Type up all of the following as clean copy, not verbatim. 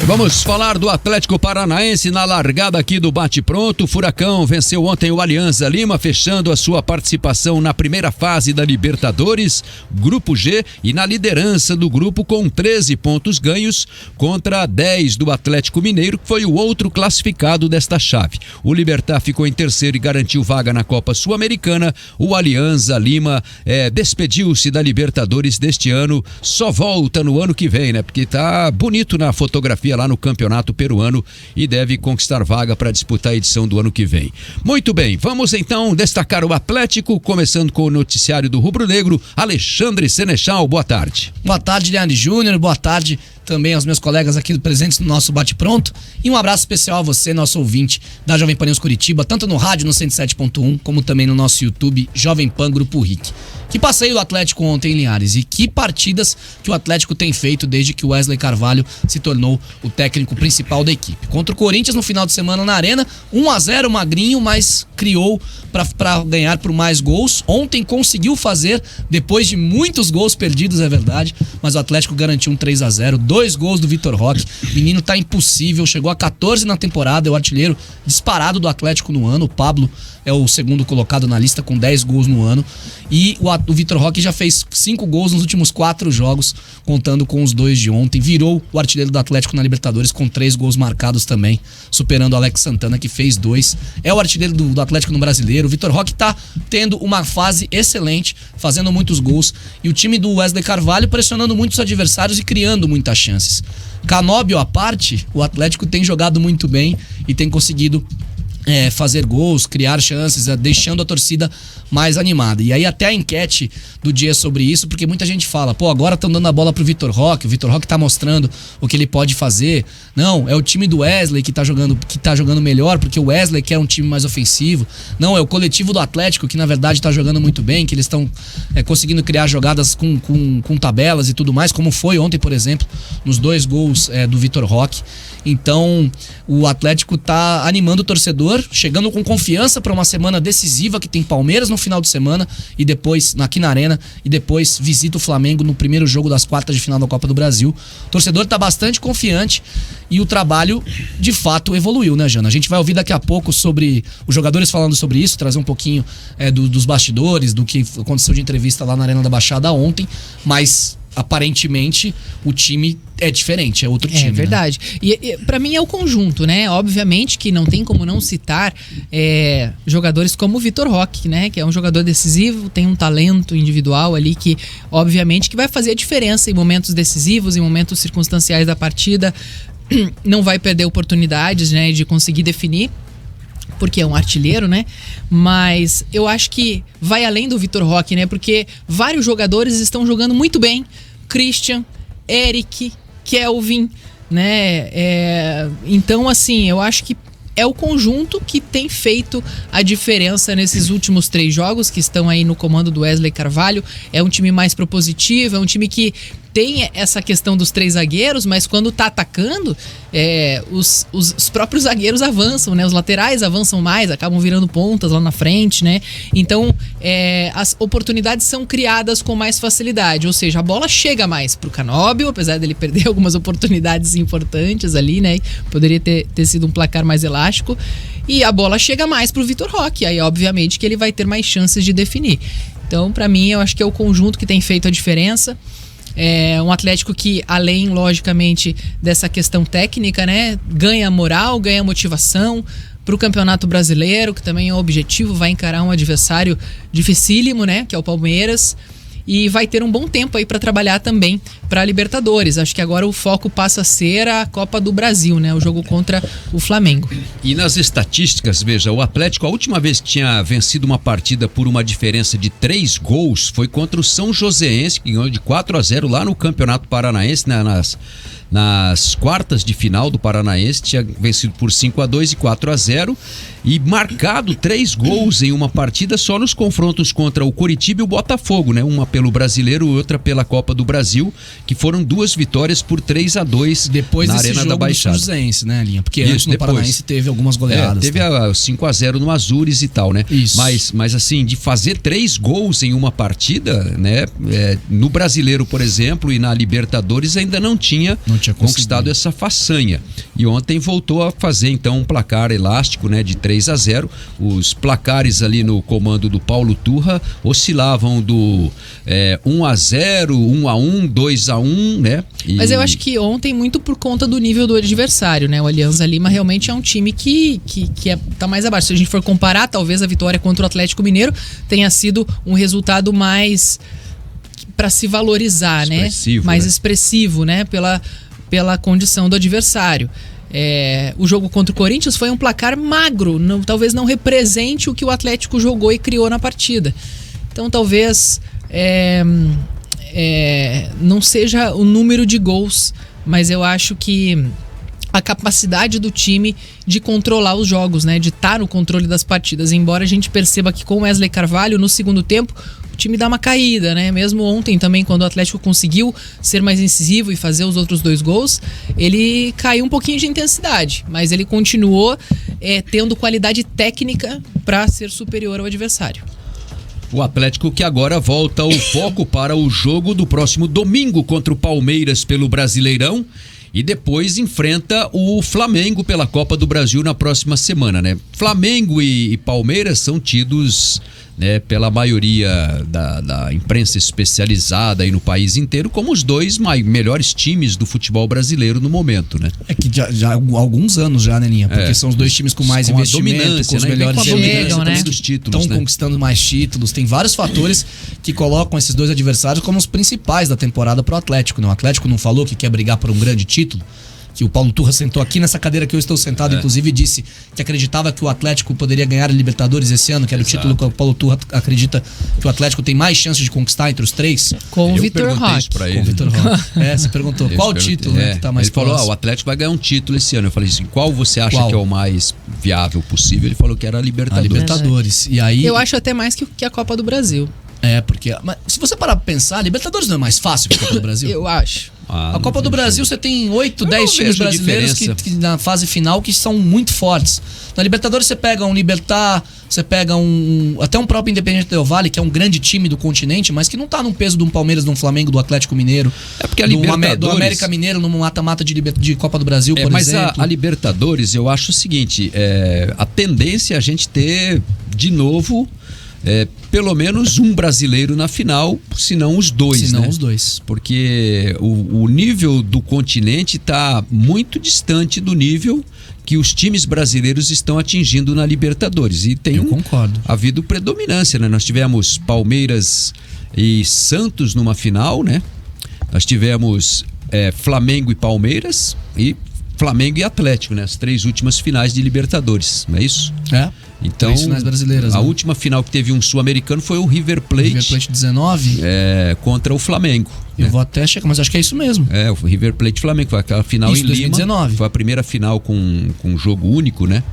Vamos falar do Atlético Paranaense na largada aqui do Bate-Pronto. O Furacão venceu ontem o Alianza Lima, fechando a sua participação na primeira fase da Libertadores, Grupo G, e na liderança do grupo com 13 pontos ganhos contra 10 do Atlético Mineiro, que foi o outro classificado desta chave. O Libertad ficou em terceiro e garantiu vaga na Copa Sul-Americana. O Alianza Lima despediu-se da Libertadores deste ano, só volta no ano que vem, né? Porque tá bonito na fotografia lá no Campeonato Peruano e deve conquistar vaga para disputar a edição do ano que vem. Muito bem, vamos então destacar o Atlético, começando com o noticiário do Rubro Negro. Alexandre Senechal, boa tarde. Boa tarde, Leandro Júnior, boa tarde também aos meus colegas aqui presentes no nosso Bate-Pronto, e um abraço especial a você, nosso ouvinte da Jovem Pan News Curitiba, tanto no rádio no 107.1, como também no nosso YouTube Jovem Pan Grupo RIC. Que passeio do Atlético ontem em Linhares, e que partidas que o Atlético tem feito desde que o Wesley Carvalho se tornou o técnico principal da equipe. Contra o Corinthians no final de semana na Arena, 1-0 magrinho, mas criou para ganhar por mais gols. Ontem conseguiu fazer, depois de muitos gols perdidos, é verdade, mas o Atlético garantiu um 3-0, 2 gols do Vitor Roque. O menino tá impossível, chegou a 14 na temporada, é o artilheiro disparado do Atlético no ano. O Pablo é o segundo colocado na lista com 10 gols no ano, e o Vitor Roque já fez 5 gols nos últimos 4 jogos, contando com os 2 de ontem. Virou o artilheiro do Atlético na Libertadores com 3 gols marcados também, superando o Alex Santana, que fez 2. É o artilheiro do Atlético no Brasileiro. O Vitor Roque tá tendo uma fase excelente, fazendo muitos gols, e o time do Wesley Carvalho pressionando muitos adversários e criando muitas chances. Canóbio à parte, o Atlético tem jogado muito bem e tem conseguido fazer gols, criar chances, deixando a torcida mais animada. E aí até a enquete do dia sobre isso, porque muita gente fala, agora estão dando a bola pro Vitor Roque, o Vitor Roque tá mostrando o que ele pode fazer. Não, é o time do Wesley que tá jogando melhor, porque o Wesley quer um time mais ofensivo. Não, é o coletivo do Atlético que na verdade tá jogando muito bem, que eles estão conseguindo criar jogadas com tabelas e tudo mais, como foi ontem, por exemplo, nos 2 gols do Vitor Roque. Então, o Atlético tá animando o torcedor, chegando com confiança para uma semana decisiva, que tem Palmeiras no final de semana, e depois aqui na Arena, e depois visita o Flamengo no primeiro jogo das quartas de final da Copa do Brasil. O torcedor tá bastante confiante e o trabalho de fato evoluiu, né, Jana? A gente vai ouvir daqui a pouco sobre os jogadores falando sobre isso, trazer um pouquinho dos bastidores, do que aconteceu de entrevista lá na Arena da Baixada ontem, mas aparentemente o time é diferente, é outro time. É verdade. Né? E pra mim é o conjunto, né? Obviamente que não tem como não citar jogadores como o Vitor Roque, né? Que é um jogador decisivo, tem um talento individual ali que, obviamente, que vai fazer a diferença em momentos decisivos, em momentos circunstanciais da partida. Não vai perder oportunidades, né, de conseguir definir, porque é um artilheiro, né? Mas eu acho que vai além do Vitor Roque, né? Porque vários jogadores estão jogando muito bem. Christian, Eric, Kelvin, né? Então, assim, eu acho que é o conjunto que tem feito a diferença nesses últimos 3 jogos que estão aí no comando do Wesley Carvalho. É um time mais propositivo, é um time que tem essa questão dos 3 zagueiros, mas quando tá atacando, os próprios zagueiros avançam, né? Os laterais avançam mais, acabam virando pontas lá na frente, né? Então, as oportunidades são criadas com mais facilidade, ou seja, a bola chega mais pro Canóbio, apesar dele perder algumas oportunidades importantes ali, né? Poderia ter sido um placar mais elástico, e a bola chega mais pro Vitor Roque, aí obviamente que ele vai ter mais chances de definir. Então, pra mim, eu acho que é o conjunto que tem feito a diferença. É um Atlético que, além, logicamente, dessa questão técnica, né, ganha moral, ganha motivação para o Campeonato Brasileiro, que também é um objetivo, vai encarar um adversário dificílimo, né, que é o Palmeiras, e vai ter um bom tempo aí para trabalhar também para a Libertadores. Acho que agora o foco passa a ser a Copa do Brasil, né, o jogo contra o Flamengo. E nas estatísticas, veja, o Atlético, a última vez que tinha vencido uma partida por uma diferença de 3 gols foi contra o São Joséense, que ganhou de 4-0 lá no Campeonato Paranaense, né, nas quartas de final do Paranaense, tinha vencido por 5-2 e 4-0 e marcado 3 gols em uma partida só nos confrontos contra o Coritiba e o Botafogo, né? Uma pelo Brasileiro e outra pela Copa do Brasil, que foram 2 vitórias por 3-2 depois na desse Arena jogo da Baixada. Do São Joséense, né, Linha? Porque antes no Paranaense teve algumas goleadas. Teve a 5-0 no Azures e tal, né? Isso. Mas assim, de fazer 3 gols em uma partida, né? No Brasileiro, por exemplo, e na Libertadores ainda não tinha tinha conquistado essa façanha. E ontem voltou a fazer então um placar elástico, né, de 3-0. Os placares ali no comando do Paulo Turra oscilavam do 1-0, 1-1, 2-1, né? Mas eu acho que ontem muito por conta do nível do adversário, né? O Alianza Lima realmente é um time que tá mais abaixo. Se a gente for comparar, talvez a vitória contra o Atlético Mineiro tenha sido um resultado mais para se valorizar, expressivo, né? Mais né? expressivo, né? Pela condição do adversário. O jogo contra o Corinthians foi um placar magro, talvez não represente o que o Atlético jogou e criou na partida. Então talvez não seja o número de gols, mas eu acho que a capacidade do time de controlar os jogos, né? De estar no controle das partidas. Embora a gente perceba que com o Wesley Carvalho, no segundo tempo, o time dá uma caída, né? Mesmo ontem também, quando o Atlético conseguiu ser mais incisivo e fazer os outros 2 gols, ele caiu um pouquinho de intensidade, mas ele continuou tendo qualidade técnica para ser superior ao adversário. O Atlético que agora volta o foco para o jogo do próximo domingo contra o Palmeiras pelo Brasileirão e depois enfrenta o Flamengo pela Copa do Brasil na próxima semana, né? Flamengo e Palmeiras são tidos, né, pela maioria da imprensa especializada aí no país inteiro como os 2 melhores times do futebol brasileiro no momento, né? É que já há alguns anos já, né, Linha? Porque são os 2 times com mais investimento, com os melhores elementos, né? Dos títulos, estão conquistando mais títulos. Tem vários fatores que colocam esses 2 adversários como os principais da temporada pro Atlético, né? O Atlético não falou que quer brigar por um grande título, que o Paulo Turra sentou aqui nessa cadeira que eu estou sentado, inclusive disse que acreditava que o Atlético poderia ganhar a Libertadores esse ano, que era o título que o Paulo Turra acredita que o Atlético tem mais chances de conquistar entre os 3. Com o Vitor Roque. Com o Vitor Roque. Você perguntou qual título que tá mais próximo. Ele falou, o Atlético vai ganhar um título esse ano. Eu falei assim, qual você acha que é o mais viável possível? Ele falou que era a Libertadores. A Libertadores. E aí, eu acho até mais que a Copa do Brasil. Porque mas se você parar pra pensar, a Libertadores não é mais fácil que a Copa do Brasil? Eu acho. A Copa do Brasil você tem 8, 10 times brasileiros que na fase final que são muito fortes. Na Libertadores você pega um Libertad, você pega até um próprio Independiente Del Valle, que é um grande time do continente, mas que não tá no peso de um Palmeiras, de um Flamengo, do Atlético Mineiro. Porque a Libertadores... do América Mineiro no mata-mata de Copa do Brasil, por exemplo. Mas a Libertadores, eu acho o seguinte, a tendência é a gente ter de novo pelo menos um brasileiro na final, se não os 2, né? Os 2. Porque o nível do continente está muito distante do nível que os times brasileiros estão atingindo na Libertadores. E tem havido predominância, né? Nós tivemos Palmeiras e Santos numa final, né? Nós tivemos Flamengo e Palmeiras e Flamengo e Atlético, né? As 3 últimas finais de Libertadores, não é isso? Então, 3 finais brasileiras. A última final que teve um sul-americano foi o River Plate. River Plate 19. Contra o Flamengo. Eu vou até checar, mas acho que é isso mesmo. O River Plate Flamengo. Foi aquela final em 2019. Lima. Foi a primeira final com jogo único, né?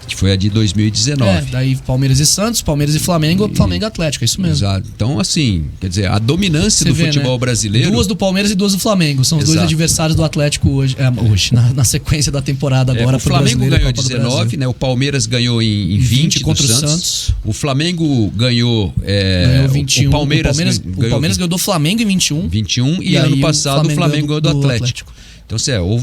Que foi a de 2019. Daí Palmeiras e Santos, Palmeiras e Flamengo, Flamengo e Atlético, é isso mesmo. Exato. Então, assim, quer dizer, a dominância do futebol brasileiro... 2 do Palmeiras e 2 do Flamengo. São os 2 adversários do Atlético hoje na sequência da temporada agora. O Flamengo ganhou 19, né? O Palmeiras ganhou em 20 contra o Santos. O Flamengo ganhou 21. O Palmeiras ganhou do Flamengo em 21. 21 e ano passado o Flamengo ganhou do Atlético. Então,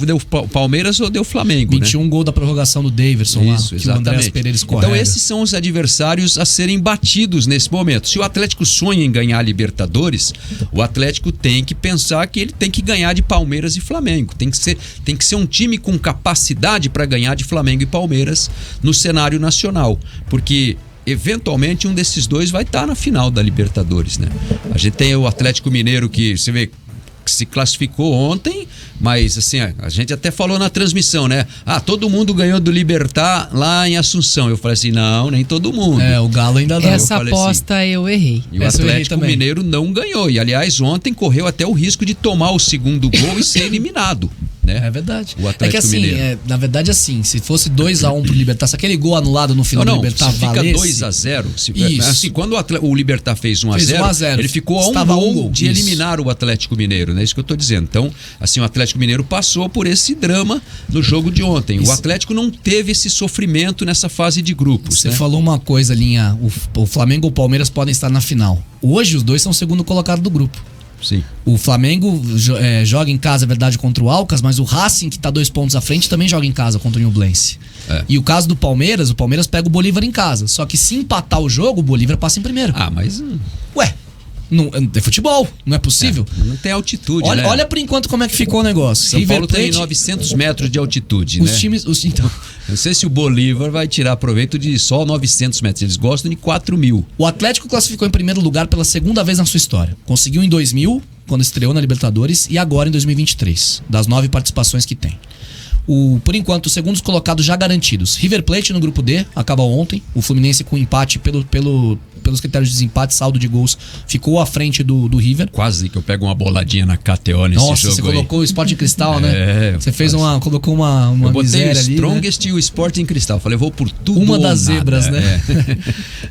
deu Palmeiras ou deu Flamengo, 21 gol da prorrogação do Daverson lá, que o Andrés Pereira escorrega. Então esses são os adversários a serem batidos nesse momento. Se o Atlético sonha em ganhar a Libertadores, o Atlético tem que pensar que ele tem que ganhar de Palmeiras e Flamengo. Tem que ser um time com capacidade para ganhar de Flamengo e Palmeiras no cenário nacional. Porque eventualmente um desses 2 vai estar na final da Libertadores, né? A gente tem o Atlético Mineiro que você vê que se classificou ontem, mas assim, a gente até falou na transmissão, né? Todo mundo ganhou do Libertad lá em Assunção. Eu falei assim, não, nem todo mundo. O Galo ainda não. Essa aposta eu errei. E o Atlético Mineiro não ganhou. E aliás, ontem correu até o risco de tomar o segundo gol e ser eliminado. Né? É verdade. O Atlético que assim, Mineiro. Na verdade, assim, se fosse 2-1 pro Libertad, se aquele gol anulado no final do Libertad valesse... Se fica 2-0, assim, quando o Libertad fez 1-0, ele ficou a um gol de eliminar o Atlético Mineiro, né? É isso que eu tô dizendo. Então, assim, o Atlético Mineiro passou por esse drama no jogo de ontem. O Atlético não teve esse sofrimento nessa fase de grupos. Você falou uma coisa, Linha, o Flamengo ou o Palmeiras podem estar na final. Hoje os 2 são o segundo colocado do grupo. Sim. O Flamengo joga em casa, é verdade, contra o Alcas, mas o Racing, que tá 2 pontos à frente, também joga em casa contra o Nublense. E o caso do Palmeiras, o Palmeiras pega o Bolívar em casa. Só que se empatar o jogo, o Bolívar passa em primeiro. Ah, mas... Ué, não, é futebol, não é possível? Não tem altitude, Olha, né? olha por enquanto como é que ficou o negócio. São River Paulo tem Plate, 900 metros de altitude, os né? times... Então, Não sei se o Bolívar vai tirar proveito de só 900 metros. Eles gostam de 4.000. o Atlético classificou em primeiro lugar pela segunda vez na sua história. Conseguiu em 2000, quando estreou na Libertadores, e agora em 2023, das 9 participações que tem. Por enquanto, os segundos colocados já garantidos. River Plate no grupo D, acabou ontem. O Fluminense com empate pelos critérios de desempate, saldo de gols, ficou à frente do River. Quase que eu pego uma boladinha na KTO nesse jogo. Nossa, você colocou o Sport em Cristal, né? Você fez colocou uma eu botei miséria o ali, Strongest, né? E o Sport em Cristal. Falei, vou por tudo uma ou das nada. zebras, né?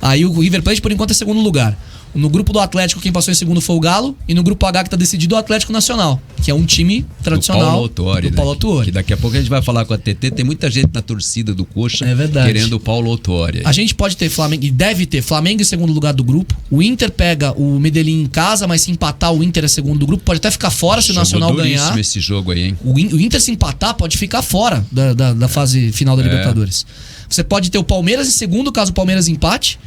Aí o River Plate, por enquanto, é segundo lugar. No grupo do Atlético, quem passou em segundo foi o Galo. E no grupo H, que tá decidido, o Atlético Nacional, que é um time tradicional do Paulo Autuori. Que daqui a pouco a gente vai falar com a TT. Tem muita gente na torcida do Coxa querendo o Paulo Autuori. A gente pode ter Flamengo, e deve ter Flamengo em segundo lugar do grupo. O Inter pega o Medellín em casa, mas se empatar, o Inter é segundo do grupo. Pode até ficar fora se o Nacional ganhar. Esse jogo aí, hein? O Inter, se empatar, pode ficar fora da fase final da Libertadores. Você pode ter o Palmeiras em segundo, caso o Palmeiras empate.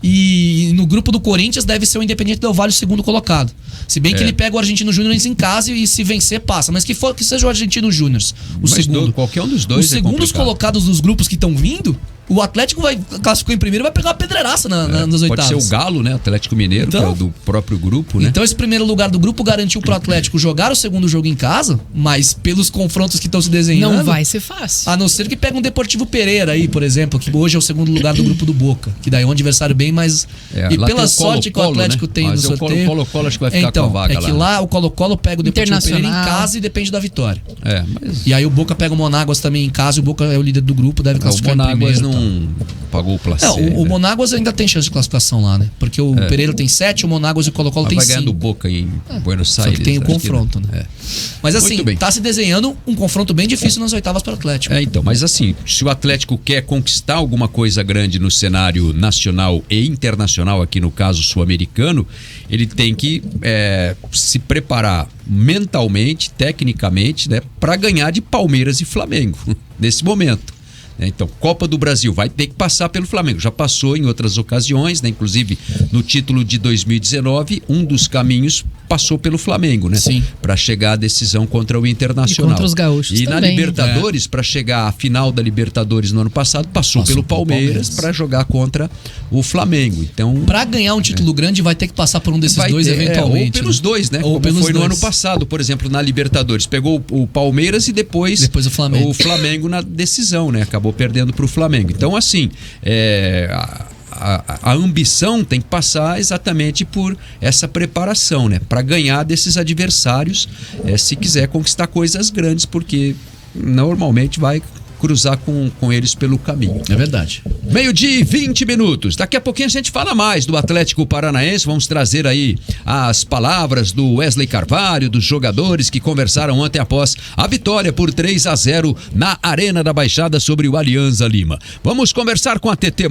E no grupo do Corinthians deve ser o Independiente Del Valle o segundo colocado. Se bem que ele pega o Argentino Júnior em casa e se vencer, passa. Mas que seja o Argentino Júnior o segundo. Qualquer um dos dois. Os segundos colocados dos grupos que estão vindo, o Atlético classificou em primeiro e vai pegar uma pedreiraça nas oitavas. Pode ser o Galo, né? Atlético Mineiro, então, que é o do próprio grupo, né? Então esse primeiro lugar do grupo garantiu pro Atlético jogar o segundo jogo em casa, mas pelos confrontos que estão se desenhando... Não vai ser fácil. A não ser que pegue um Deportivo Pereira aí, por exemplo, que hoje é o segundo lugar do grupo do Boca, que daí é um adversário bem mais... e pela sorte que o Atlético tem no sorteio... O Colo-Colo acho que vai ficar com a vaga lá. É que lá o Colo-Colo pega o Deportivo Pereira em casa e depende da vitória. E aí o Boca pega o Monáguas também em casa, e o Boca é o líder do grupo, deve classificar em primeiro. O Monáguas não... pagou o placer. O Monáguas ainda tem chance de classificação lá, né? Porque o Pereira tem 7, o Monáguas e o Colo-Colo tem 5. Vai ganhar do Boca em Buenos Aires. Só que tem o confronto, né? Mas assim, tá se desenhando um confronto bem difícil nas oitavas para o Atlético. Então, mas assim, se o Atlético quer conquistar alguma coisa grande no cenário nacional e internacional, aqui no caso sul-americano, ele tem que se preparar mentalmente, tecnicamente, né, para ganhar de Palmeiras e Flamengo nesse momento. Então, Copa do Brasil vai ter que passar pelo Flamengo. Já passou em outras ocasiões, né? Inclusive no título de 2019, um dos caminhos passou pelo Flamengo, né? Sim. Para chegar à decisão contra o Internacional. E contra os gaúchos e também. Na Libertadores, para chegar à final da Libertadores no ano passado, passou pelo Palmeiras para jogar contra o Flamengo. Então, para ganhar um título grande, vai ter que passar por um desses dois eventualmente. Ou pelos dois, né? Ou como pelos foi no dois. ano passado, por exemplo, na Libertadores. Pegou o Palmeiras e depois o Flamengo na decisão, né? Acabou perdendo para o Flamengo. Então, assim, a ambição tem que passar exatamente por essa preparação, né? Para ganhar desses adversários, se quiser conquistar coisas grandes, porque normalmente vai cruzar com eles pelo caminho. É verdade. 12:20. Daqui a pouquinho a gente fala mais do Atlético Paranaense. Vamos trazer aí as palavras do Wesley Carvalho, dos jogadores que conversaram ontem após a vitória por 3-0 na Arena da Baixada sobre o Alianza Lima. Vamos conversar com a TT